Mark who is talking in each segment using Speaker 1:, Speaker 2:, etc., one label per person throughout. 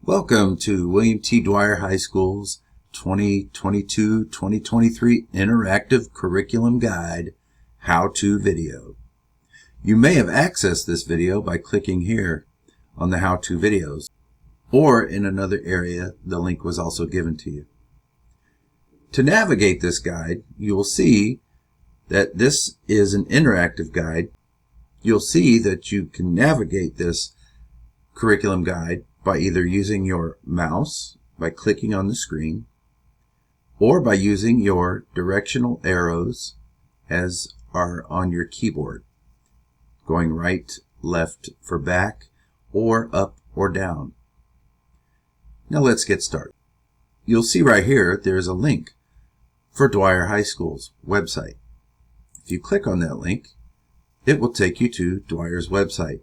Speaker 1: Welcome to William T. Dwyer High School's 2022-2023 Interactive Curriculum Guide How-To video. You may have accessed this video by clicking here on the How-To videos, or in another area the link was also given to you. To navigate this guide, you will see that this is an interactive guide. You'll see that you can navigate this curriculum guide by either using your mouse, by clicking on the screen, or by using your directional arrows as are on your keyboard, going right, left for back, or up or down. Now let's get started. You'll see right here there's a link for Dwyer High School's website. If you click on that link, it will take you to Dwyer's website.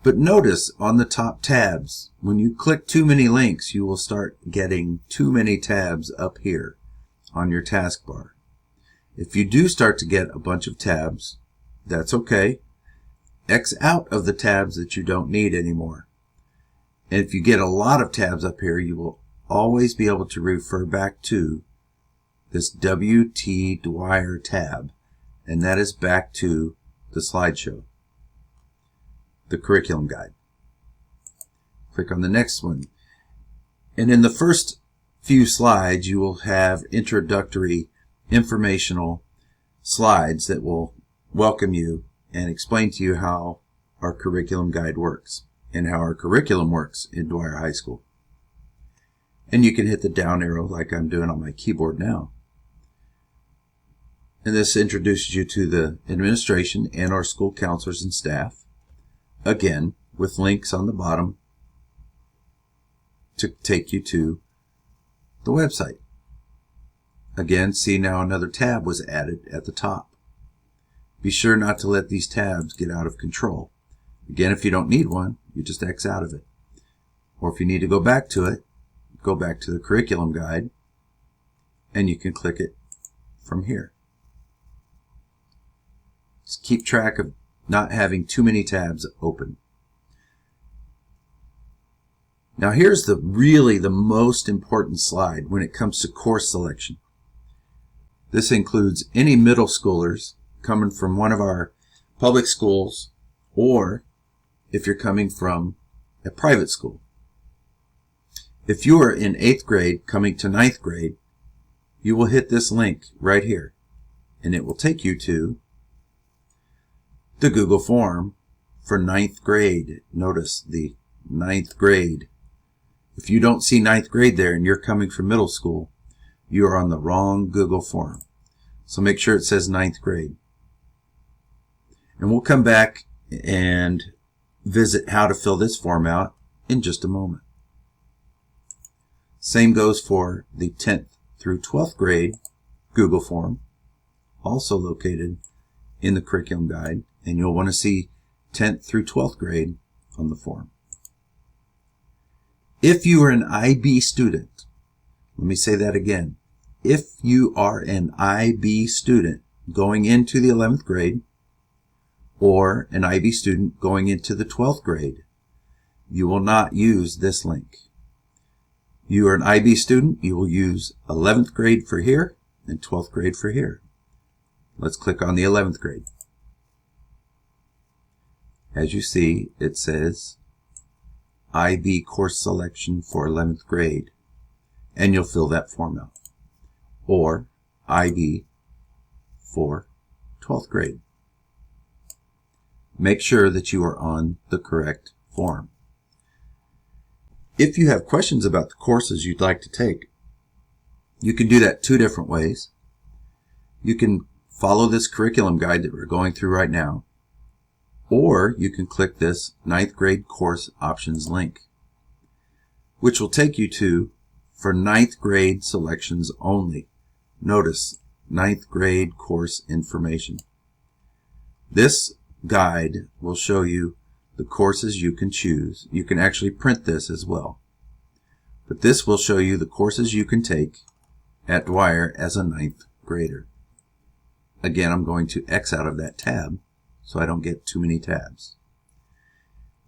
Speaker 1: But notice on the top tabs, when you click too many links, you will start getting too many tabs up here on your taskbar. If you do start to get a bunch of tabs, that's okay. X out of the tabs that you don't need anymore. And if you get a lot of tabs up here, you will always be able to refer back to this W.T. Dwyer tab, and that is back to the slideshow, the curriculum guide. Click on the next one. And in the first few slides, you will have introductory informational slides that will welcome you and explain to you how our curriculum guide works and how our curriculum works in Dwyer High School. And you can hit the down arrow like I'm doing on my keyboard now. And this introduces you to the administration and our school counselors and staff, again with links on the bottom to take you to the website. Again, see now another tab was added at the top. Be sure not to let these tabs get out of control. Again, if you don't need one, you just X out of it. Or if you need to go back to it, go back to the curriculum guide, and you can click it from here. Just keep track of not having too many tabs open. Now here's really the most important slide when it comes to course selection. This includes any middle schoolers coming from one of our public schools, or if you're coming from a private school. If you are in 8th grade coming to 9th grade, you will hit this link right here, and it will take you to the Google form for 9th grade. Notice the 9th grade. If you don't see 9th grade there and you're coming from middle school, you are on the wrong Google form. So make sure it says 9th grade. And we'll come back and visit how to fill this form out in just a moment. Same goes for the 10th through 12th grade Google form, also located in the curriculum guide, and you'll want to see 10th through 12th grade on the form. If you are an IB student, let me say that again. If you are an IB student going into the 11th grade, or an IB student going into the 12th grade, you will not use this link. You are an IB student, you will use 11th grade for here and 12th grade for here. Let's click on the 11th grade. As you see, it says IB course selection for 11th grade, and you'll fill that form out. Or IB for 12th grade. Make sure that you are on the correct form. If you have questions about the courses you'd like to take, you can do that two different ways. You can follow this curriculum guide that we're going through right now, or you can click this 9th grade course options link, which will take you to for 9th grade selections only. Notice 9th grade course information. This guide will show you the courses you can choose. You can actually print this as well. But this will show you the courses you can take at Dwyer as a 9th grader. Again, I'm going to X out of that tab so I don't get too many tabs.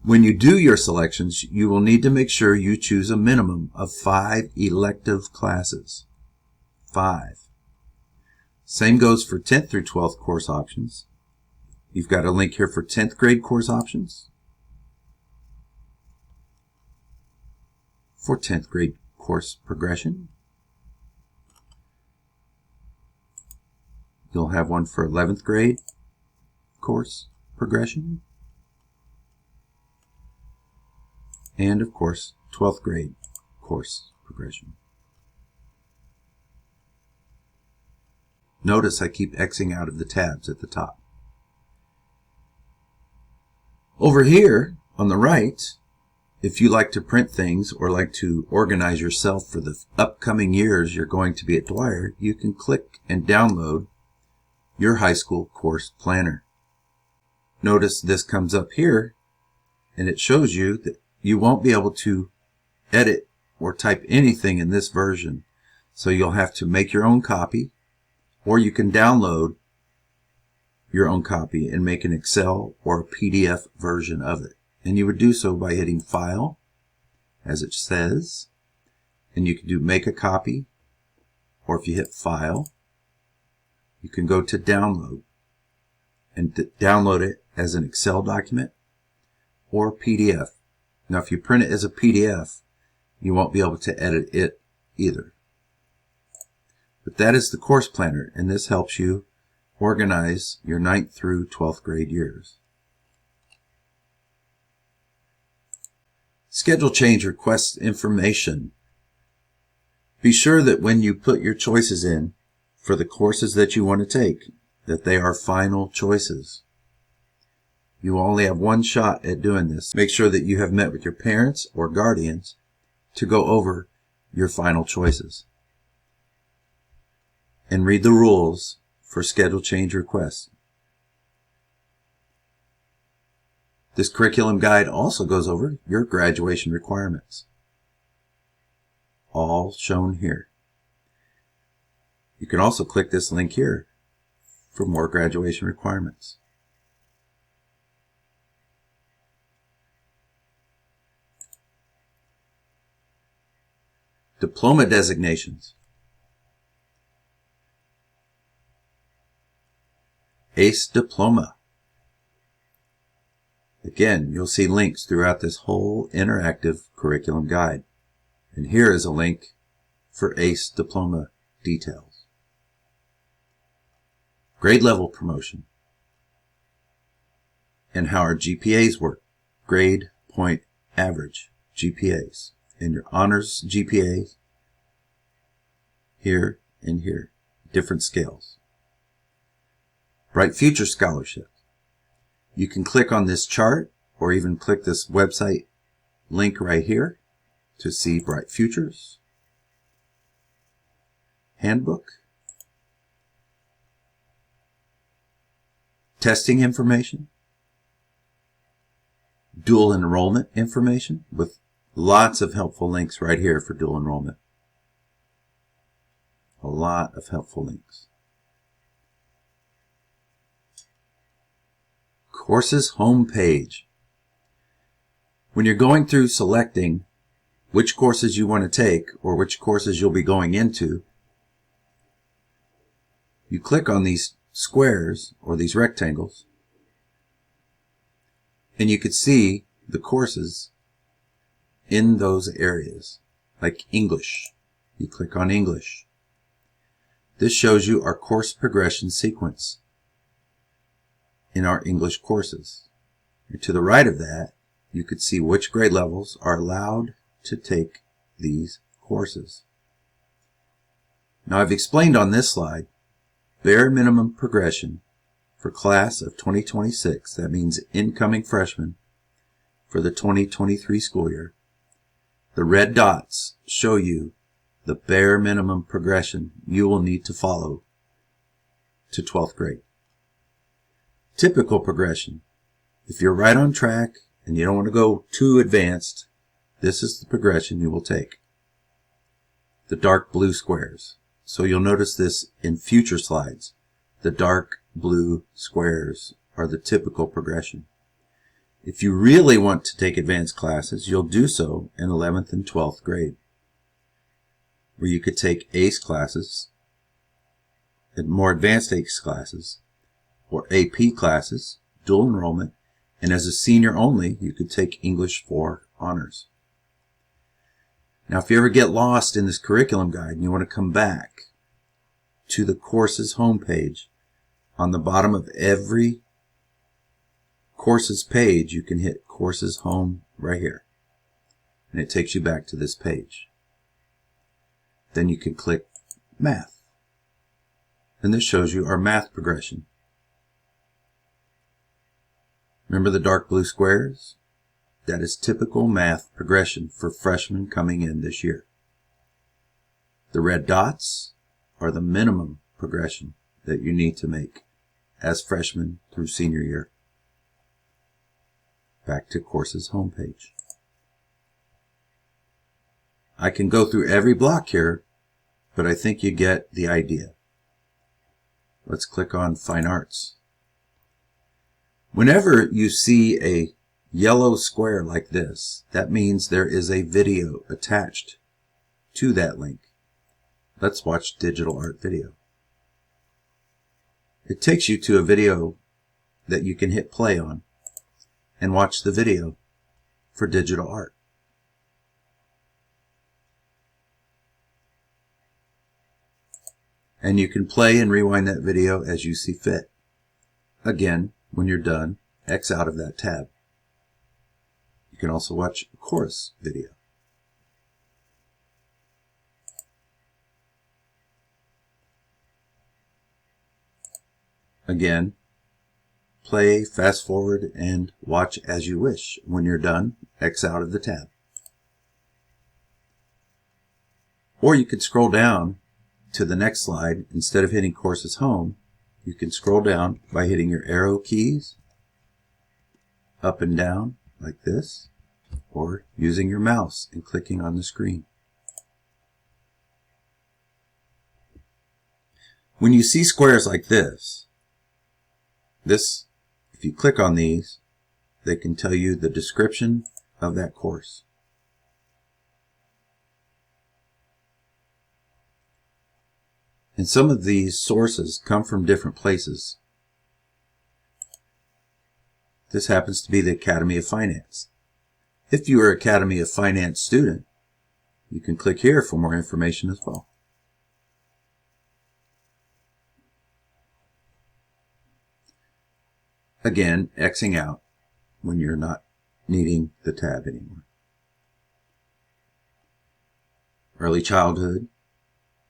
Speaker 1: When you do your selections, you will need to make sure you choose a minimum of 5 elective classes. 5. Same goes for 10th through 12th course options. You've got a link here for 10th grade course options. For 10th grade course progression. You'll have one for 11th grade course progression. And of course, 12th grade course progression. Notice I keep Xing out of the tabs at the top. Over here on the right, if you like to print things or like to organize yourself for the upcoming years you're going to be at Dwyer, you can click and download your high school course planner. Notice this comes up here and it shows you that you won't be able to edit or type anything in this version. So you'll have to make your own copy, or you can download your own copy and make an Excel or a PDF version of it. And you would do so by hitting File, as it says, and you can do Make a Copy, or if you hit File, you can go to Download and download it as an Excel document or PDF. Now if you print it as a PDF, you won't be able to edit it either. But that is the course planner, and this helps you organize your 9th through 12th grade years. Schedule change request information. Be sure that when you put your choices in for the courses that you want to take, that they are final choices. You only have one shot at doing this. Make sure that you have met with your parents or guardians to go over your final choices. And read the rules for schedule change requests. This curriculum guide also goes over your graduation requirements, all shown here. You can also click this link here for more graduation requirements. Diploma designations. ACE Diploma. Again, you'll see links throughout this whole interactive curriculum guide. And here is a link for ACE Diploma details. Grade level promotion. And how our GPAs work. Grade point average GPAs. And your honors GPAs here and here. Different scales. Bright Future Scholarship. You can click on this chart or even click this website link right here to see Bright Futures Handbook, testing information, dual enrollment information with lots of helpful links right here for dual enrollment. A lot of helpful links. Courses homepage. When you're going through selecting which courses you want to take or which courses you'll be going into, you click on these squares or these rectangles and you can see the courses in those areas. Like English, you click on English. This shows you our course progression sequence in our English courses. And to the right of that, you could see which grade levels are allowed to take these courses. Now I've explained on this slide bare minimum progression for class of 2026, that means incoming freshmen for the 2023 school year. The red dots show you the bare minimum progression you will need to follow to 12th grade. Typical progression. If you're right on track and you don't want to go too advanced, this is the progression you will take. The dark blue squares. So you'll notice this in future slides. The dark blue squares are the typical progression. If you really want to take advanced classes, you'll do so in 11th and 12th grade, where you could take ACE classes, more advanced ACE classes, or AP classes, dual enrollment, and as a senior only, you could take English 4 honors. Now, if you ever get lost in this curriculum guide and you want to come back to the courses homepage, on the bottom of every courses page, you can hit courses home right here, and it takes you back to this page. Then you can click math, and this shows you our math progression. Remember the dark blue squares? That is typical math progression for freshmen coming in this year. The red dots are the minimum progression that you need to make as freshmen through senior year. Back to courses homepage. I can go through every block here, but I think you get the idea. Let's click on Fine Arts. Whenever you see a yellow square like this, that means there is a video attached to that link. Let's watch digital art video. It takes you to a video that you can hit play on and watch the video for digital art. And you can play and rewind that video as you see fit. Again, when you're done, X out of that tab. You can also watch a course video. Again, play, fast forward, and watch as you wish. When you're done, X out of the tab. Or you could scroll down to the next slide. Instead of hitting courses home, you can scroll down by hitting your arrow keys up and down like this, or using your mouse and clicking on the screen. When you see squares like this, if you click on these, they can tell you the description of that course. And some of these sources come from different places. This happens to be the Academy of Finance. If you are an Academy of Finance student, you can click here for more information as well. Again, Xing out when you're not needing the tab anymore. Early childhood,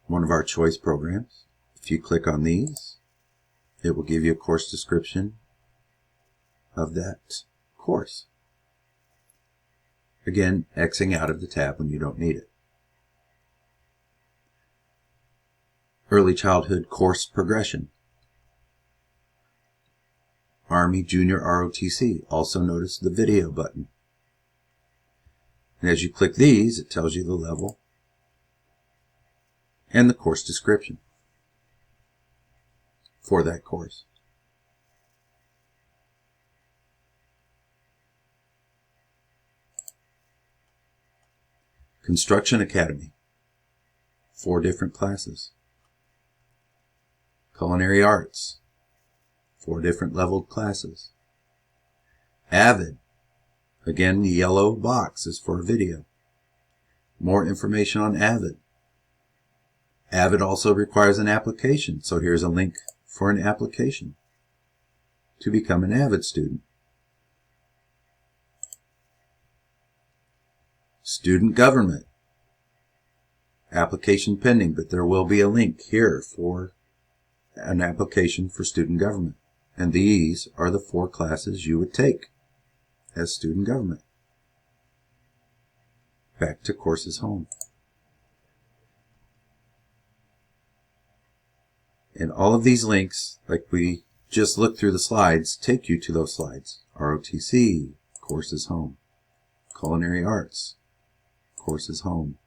Speaker 1: one of our choice programs. If you click on these, it will give you a course description of that course. Again, Xing out of the tab when you don't need it. Early childhood course progression. Army Junior ROTC. Also notice the video button. And as you click these, it tells you the level and the course description for that course. Construction Academy, 4 different classes. Culinary Arts, 4 different leveled classes. Avid, again the yellow box is for video. More information on Avid. Avid also requires an application, so here's a link for an application to become an Avid student. Student Government, application pending, but there will be a link here for an application for Student Government. And these are the 4 classes you would take as Student Government. Back to Courses Home. And all of these links, like we just looked through the slides, take you to those slides. ROTC, Courses Home. Culinary Arts, Courses Home.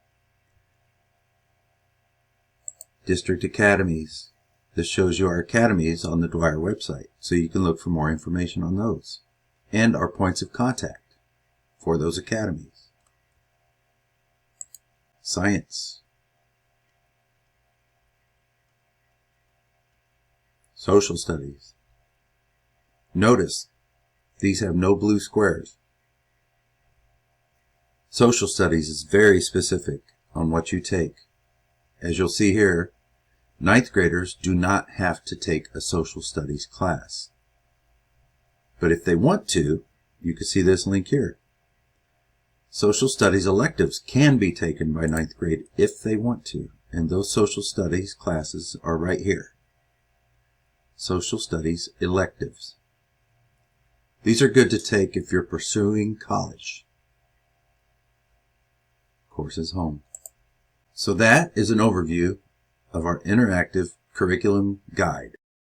Speaker 1: District Academies. This shows you our academies on the Dwyer website, so you can look for more information on those. and our points of contact for those academies. Science, social studies. Notice these have no blue squares. Social studies is very specific on what you take. As you'll see here, 9th graders do not have to take a social studies class. But if they want to, you can see this link here. Social studies electives can be taken by 9th grade if they want to, and those social studies classes are right here. Social studies electives. These are good to take if you're pursuing college. Courses home. So that is an overview of our interactive curriculum guide.